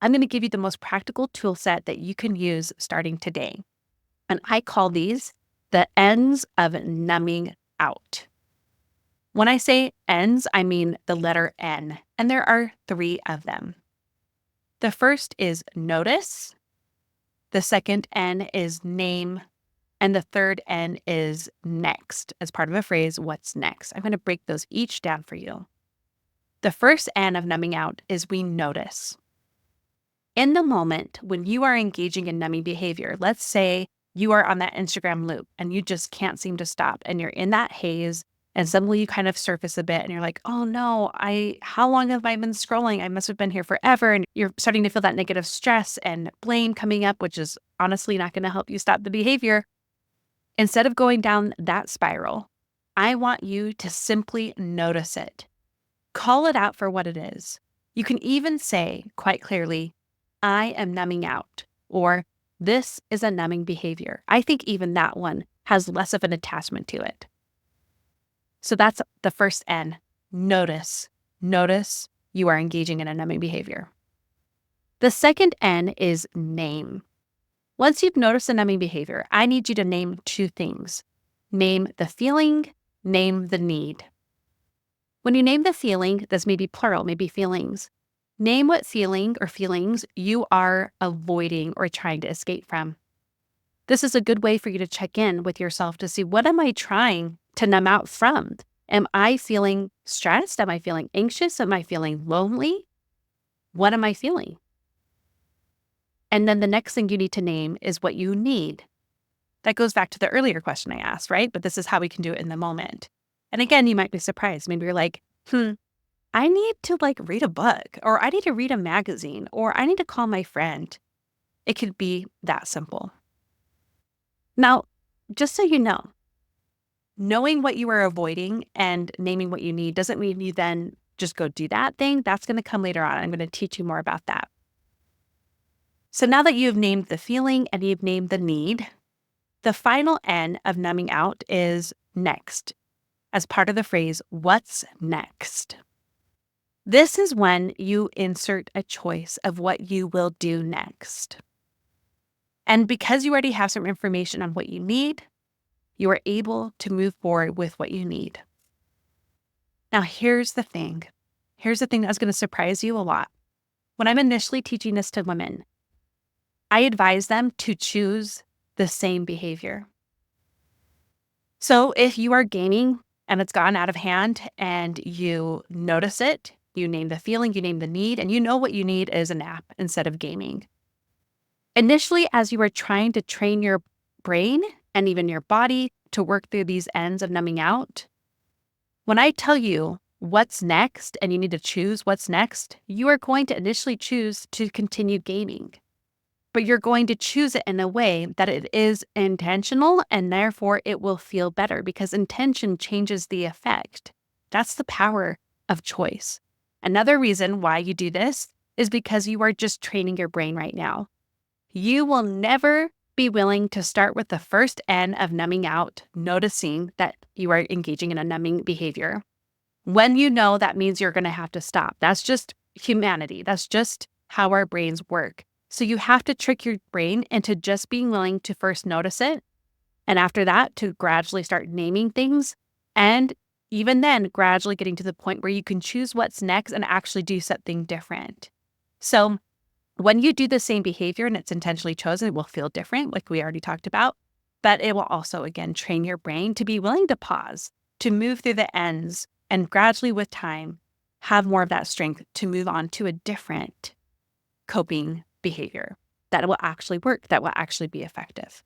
I'm going to give you the most practical tool set that you can use starting today. And I call these the ends of numbing out. When I say ends, I mean the letter N, and there are 3 of them. The first is notice. The second N is name. And the third N is next, as part of a phrase, what's next? I'm going to break those each down for you. The first N of numbing out is we notice. In the moment when you are engaging in numbing behavior, let's say you are on that Instagram loop and you just can't seem to stop and you're in that haze and suddenly you kind of surface a bit and you're like, oh no, how long have I been scrolling? I must have been here forever. And you're starting to feel that negative stress and blame coming up, which is honestly not going to help you stop the behavior. Instead of going down that spiral, I want you to simply notice it. Call it out for what it is. You can even say quite clearly, I am numbing out, or this is a numbing behavior. I think even that one has less of an attachment to it. So that's the first N, notice. Notice you are engaging in a numbing behavior. The second N is name. Once you've noticed a numbing behavior, I need you to name 2 things. Name the feeling, name the need. When you name the feeling, this may be plural, maybe feelings. Name what feeling or feelings you are avoiding or trying to escape from. This is a good way for you to check in with yourself to see, what am I trying to numb out from? Am I feeling stressed? Am I feeling anxious? Am I feeling lonely? What am I feeling? And then the next thing you need to name is what you need. That goes back to the earlier question I asked, right? But this is how we can do it in the moment. And again, you might be surprised. Maybe you're like, I need to read a book, or I need to read a magazine, or I need to call my friend. It could be that simple. Now, just so you know, knowing what you are avoiding and naming what you need doesn't mean you then just go do that thing. That's going to come later on. I'm going to teach you more about that. So now that you've named the feeling and you've named the need, the final N of numbing out is next, as part of the phrase, what's next? This is when you insert a choice of what you will do next. And because you already have some information on what you need, you are able to move forward with what you need. Now, here's the thing. Here's the thing that's going to surprise you a lot. When I'm initially teaching this to women, I advise them to choose the same behavior. So if you are gaming and it's gone out of hand and you notice it, you name the feeling, you name the need, and you know what you need is a nap instead of gaming. Initially, as you are trying to train your brain and even your body to work through these ends of numbing out, when I tell you what's next and you need to choose what's next, you are going to initially choose to continue gaming. But you're going to choose it in a way that it is intentional, and therefore it will feel better because intention changes the effect. That's the power of choice. Another reason why you do this is because you are just training your brain right now. You will never be willing to start with the first N of numbing out, noticing that you are engaging in a numbing behavior. When you know, that means you're going to have to stop. That's just humanity. That's just how our brains work. So you have to trick your brain into just being willing to first notice it. And after that, to gradually start naming things. And even then, gradually getting to the point where you can choose what's next and actually do something different. So when you do the same behavior and it's intentionally chosen, it will feel different, like we already talked about. But it will also, again, train your brain to be willing to pause, to move through the ends, and gradually with time, have more of that strength to move on to a different coping behavior that will actually work, that will actually be effective.